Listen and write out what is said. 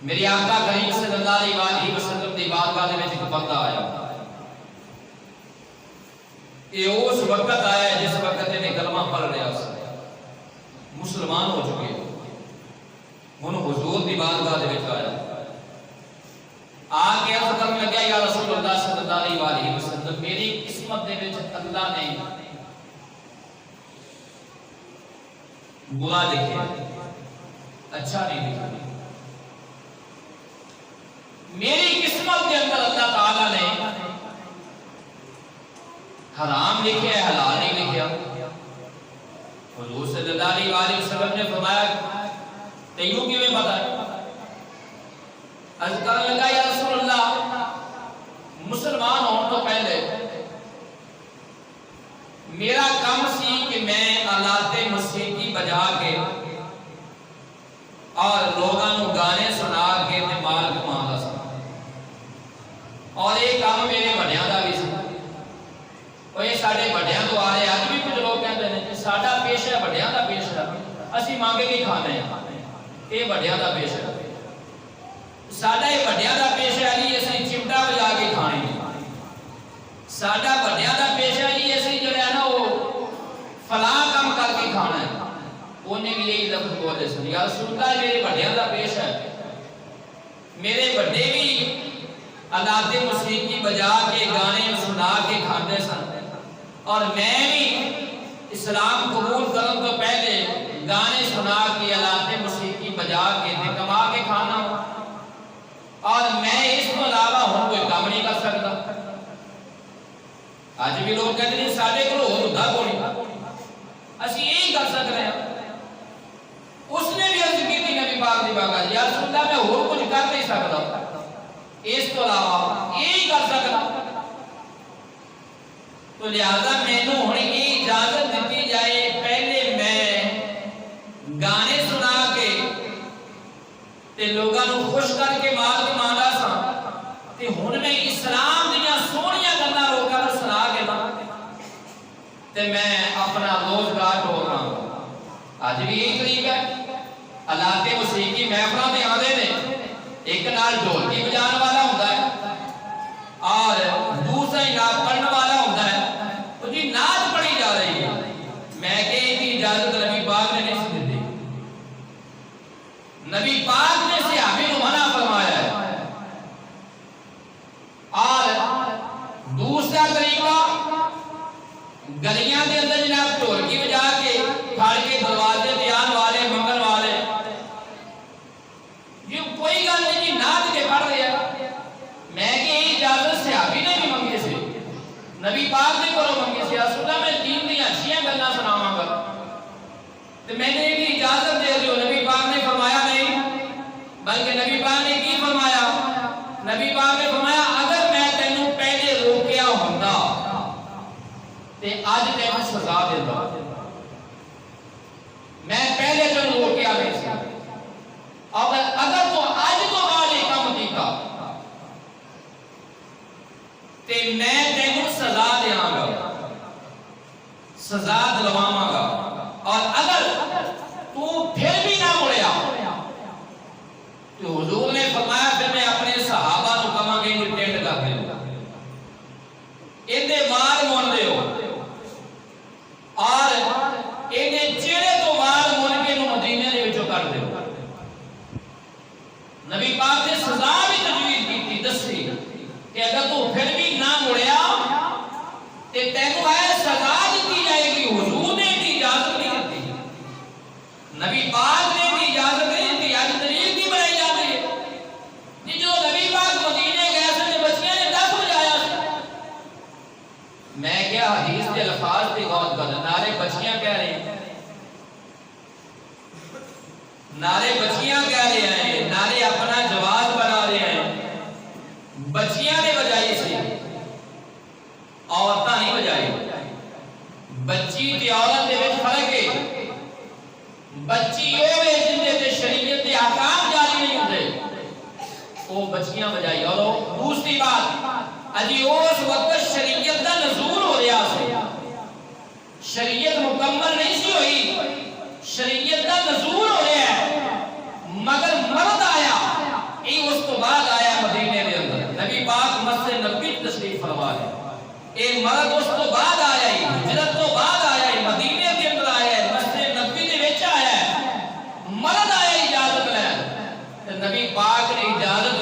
میرے آقا کریم صلی اللہ علیہ وسلم دی بارگاہ دے وچ ایک بندہ آیا. یہ اس وقت آیا جس وقت نے کلمہ پڑھ رہا سی, مسلمان ہو چکے. ہن حضور دی بارگاہ دے وچ آیا, آ کے عرض کرنے لگا یا رسول اللہ صلی اللہ علیہ وسلم, میری قسمت دے وچ اللہ نے برا لکھا, اچھا نہیں لکھا. میری قسمت کے اندر اللہ تعالیٰ نے حرام لکھا ہے, حلال نہیں لکھا. حضور صلی اللہ علیہ وسلم نے فرمایا تیوں کیوں پتا ہے؟ عرض کرنے لگا یا رسول اللہ, مسلمان ہون تو پہلے میرا کام سی کہ میں آلات موسیقی بجا کے اور لوگاں نو گانے سنا کے تے مال کمانا سا, اور یہ کام میرے بڑیاں دا بھی سی. اور یہ ساڈے بڑیاں تو آ رہے, اج بھی کچھ لوگ کہتے ہیں کہ ساڈا پیش ہے بڑیاں دا پیش ہے, اسی مانگے کے کھانے ہیں, یہ بڑیاں دا پیش ہے. ساڈا یہ بڑیاں دا پیش ہے علی اسی چمٹا بجا کے کھانے ہیں. ساڈا بڑیاں دا پیش ہے علی اسی جو ہے نا وہ فلاں کام کر کے کھانا ہے. انہیں بھی یہی لفظ بولے سن, یا رسول اللہ میرے بڑیاں دا پیش ہے, میرے بڑے بھی آلات موسیقی بجا کے گانے سنا کے کھاتے سن, اور میں بھی اسلام قبول کروں تو پہلے گانے سنا کے آلات موسیقی بجا کے کما کے کھانا, اور میں اس کو علاوہ ہوں کوئی کام نہیں کر سکتا. آج بھی لوگ کہتے ہیں ساڈے کو ہوتا کوئی, اسی یہی کر سکتے ہیں. اس نے بھی عرض کی تھی نبی پاک دی بارگاہ, یا رسول اللہ میں اور کچھ کر نہیں سکتا, اس کو علاوہ یہی کر سکتا. تو لہذا میں نے ہن یہ اجازت دیتی جائے پہلے میں گانے سنا کے تے لوگاں نو خوش کر کے مال کماندا سا, تے ہن میں اسلام دیاں سونیاں گلاں لوکاں نو سنا کے تے میں اپنا روزگار ٹوکاں. اج بھی یہی طریقہ ہے. آلات موسیقی محفلاں تے آندے نے, ایک نال ڈھولکی بجانے والا ہوتا ہے اور دوسرا نعت پڑھنے والا ہوتا ہے. تو جی نعت پڑھی جا رہی ہے, میں کہ ان کی اجازت نبی پاک نے نہیں دی. نبی پاک نے صحابی کو منع فرمایا ہے. اور دوسرا طریقہ گلیاں دے اندر جناب ڈھولکی بجا کے کھڑ کے دروازے دیان والے منگل والے, یہ کوئی گل نہیں, نعت کے پڑھ رہے ہیں. میں کہ یہ اجازت صحابی نے بھی منگی سی, نبی پاک نے کرو منگی سی. رسول اللہ میں دین دی اچھیاں گلاں سناواں گا تے میں نے بھی اجازت دے دیو. نبی پاک نے فرمایا نہیں, بلکہ نبی پاک نے کی فرمایا, نبی پاک نے فرمایا اگر میں تینوں پہلے روکیا ہوندا تے اج تینوں سزا دیندا. میں پہلے تینوں روکیا نہیں سی, اگر تو آج تو بعد یہ کام کیتا تے میں تینوں سزا دیاں گا, سزا دلواواں گا. اور اگر تو پھر بھی نہ مڑیا تو حضور نے فرمایا پھر میں اپنے صحابہ کو کہاں گے کہ ٹینڈ کر دے اندے وار مون دے ہو, اور اندے چہرے تو وار مون کے نو مدینے دے وچوں کر دے. نبی پاک نے سزا بھی تجویز کی تھی, دسی کہ اگر تو پھر بھی نہ مڑیا تے تینوں ہے سزا دی جائے گی. حضور نے دی اجازت نہیں دی, نبی پاک نے دی اجازت نہیں دی. اج طریق کی بنائی جاتی ہے جی جو نبی پاک مدینے گئے سے بچیاں نے دف بجایا. میں کیا حدیث کے الفاظ پہ غور کر, نعرے بچیاں کہہ رہے ہیں, نعرے بچیاں کہہ رہے ہیں, نعرے اپنا جواز بنا رہے ہیں. بچیاں نے بجائی سی, عورتاں نہیں بجائی. بچی تے عورت دے وچ فرق ہے. بچی وہ ہے جن دے شریعت دے احکام جاری نہیں ہوندے, وہ بچیاں بجائی. اور دوسری بات اجی اس وقت شریعت دا نزول ہو رہا سی, شریعت مکمل نہیں سی ہوئی, شریعت دا نزول ہو رہا ہے, مگر مرد آیا یہ مرد اس تو بعد آیا ہی، ہجرت تو بعد آیا ہی، مدینے کے اندر آیا ہے، مسجد نبی دے وچ آیا ہے، مرد آیا اجازت لین تے نبی پاک نے اجازت